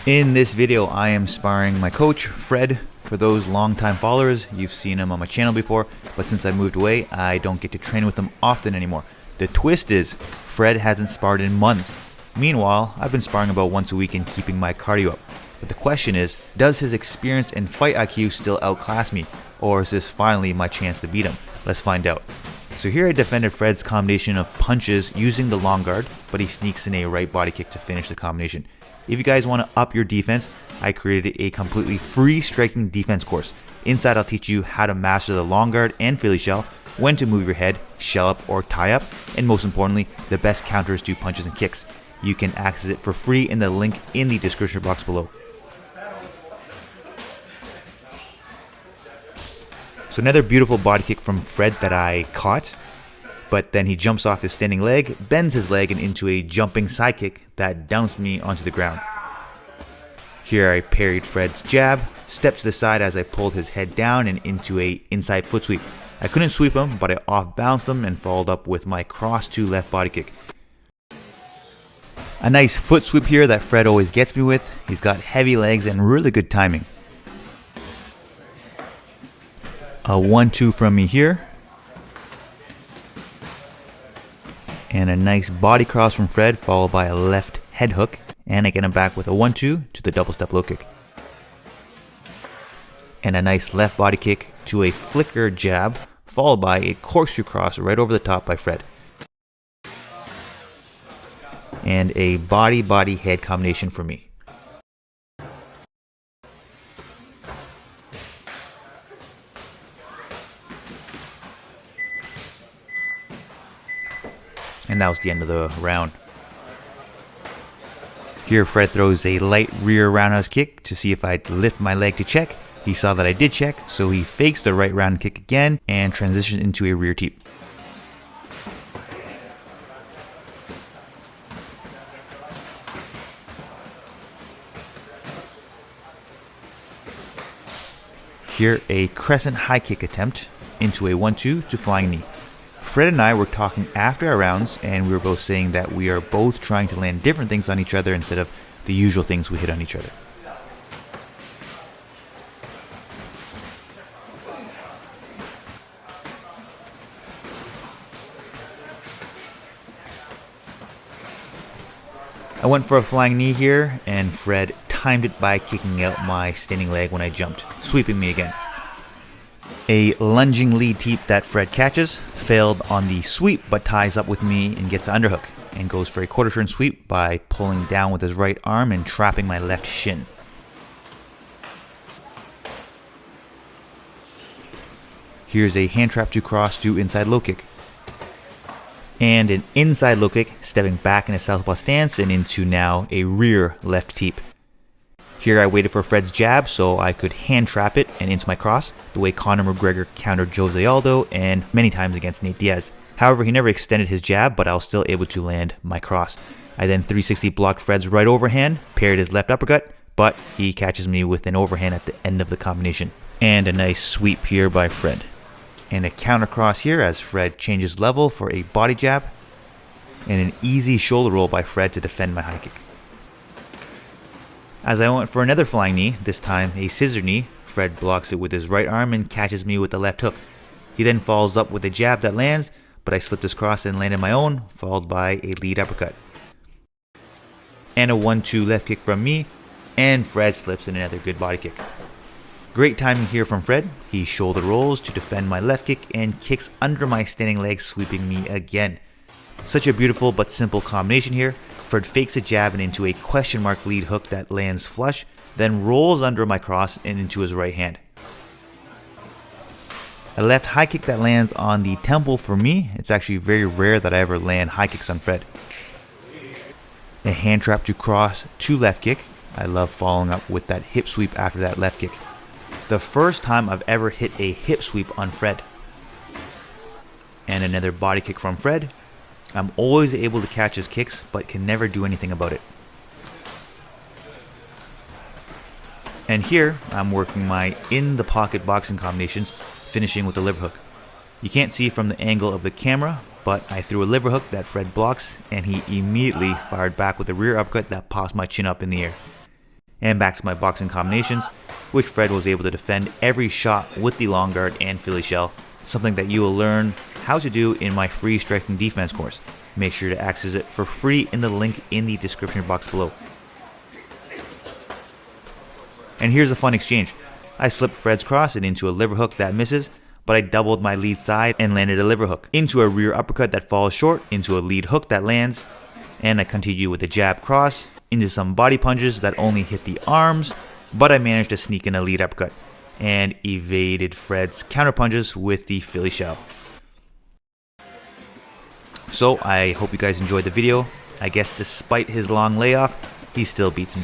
In this video, I am sparring my coach, Fred. For those long-time followers, you've seen him on my channel before, but since I moved away, I don't get to train with him often anymore. The twist is, Fred hasn't sparred in months. Meanwhile, I've been sparring about once a week and keeping my cardio up. But the question is, does his experience and fight IQ still outclass me? Or is this finally my chance to beat him? Let's find out. So here I defended Fred's combination of punches using the long guard, but he sneaks in a right body kick to finish the combination. If you guys want to up your defense, I created a completely free striking defense course. Inside I'll teach you how to master the long guard and Philly shell, when to move your head, shell up or tie up, and most importantly, the best counters to punches and kicks. You can access it for free in the link in the description box below. So another beautiful body kick from Fred that I caught, but then he jumps off his standing leg, bends his leg and into a jumping side kick that bounced me onto the ground. Here I parried Fred's jab, stepped to the side as I pulled his head down and into a inside foot sweep. I couldn't sweep him, but I off bounced him and followed up with my cross to left body kick. A nice foot sweep here that Fred always gets me with. He's got heavy legs and really good timing. A 1-2 from me here. And a nice body cross from Fred, followed by a left head hook. And I get him back with a 1-2 to the double step low kick. And a nice left body kick to a flicker jab, followed by a corkscrew cross right over the top by Fred. And a body head combination for me. And that was the end of the round. Here Fred throws a light rear roundhouse kick to see if I'd lift my leg to check. He saw that I did check, so he fakes the right round kick again and transitions into a rear teep. Here a crescent high kick attempt into a 1-2 to flying knee. Fred and I were talking after our rounds, and we were both saying that we are both trying to land different things on each other instead of the usual things we hit on each other. I went for a flying knee here, and Fred timed it by kicking out my standing leg when I jumped, sweeping me again. A lunging lead teep that Fred catches, failed on the sweep but ties up with me and gets an underhook, and goes for a quarter turn sweep by pulling down with his right arm and trapping my left shin. Here's a hand trap to cross to inside low kick. And an inside low kick, stepping back in a southpaw stance and into now a rear left teep. Here I waited for Fred's jab so I could hand trap it and into my cross, the way Conor McGregor countered Jose Aldo and many times against Nate Diaz. However, he never extended his jab, but I was still able to land my cross. I then 360 blocked Fred's right overhand, parried his left uppercut, but he catches me with an overhand at the end of the combination. And a nice sweep here by Fred. And a counter cross here as Fred changes level for a body jab. And an easy shoulder roll by Fred to defend my high kick. As I went for another flying knee, this time a scissor knee, Fred blocks it with his right arm and catches me with the left hook. He then follows up with a jab that lands, but I slipped his cross and landed my own, followed by a lead uppercut. And a 1-2 left kick from me, and Fred slips in another good body kick. Great timing here from Fred. He shoulder rolls to defend my left kick and kicks under my standing leg, sweeping me again. Such a beautiful but simple combination here. Fred fakes a jab and into a question mark lead hook that lands flush, then rolls under my cross and into his right hand. A left high kick that lands on the temple for me. It's actually very rare that I ever land high kicks on Fred. A hand trap to cross to left kick. I love following up with that hip sweep after that left kick. The first time I've ever hit a hip sweep on Fred. And another body kick from Fred. I'm always able to catch his kicks, but can never do anything about it. And here, I'm working my in-the-pocket boxing combinations, finishing with the liver hook. You can't see from the angle of the camera, but I threw a liver hook that Fred blocks, and he immediately fired back with a rear uppercut that pops my chin up in the air. And back to my boxing combinations, which Fred was able to defend every shot with the long guard and Philly shell, something that you will learn how to do in my free striking defense course. Make sure to access it for free in the link in the description box below. And here's a fun exchange. I slipped Fred's cross and into a liver hook that misses, but I doubled my lead side and landed a liver hook, into a rear uppercut that falls short, into a lead hook that lands, and I continue with a jab cross, into some body punches that only hit the arms, but I managed to sneak in a lead uppercut, and evaded Fred's counter punches with the Philly shell. So I hope you guys enjoyed the video. I guess despite his long layoff, he still beats me.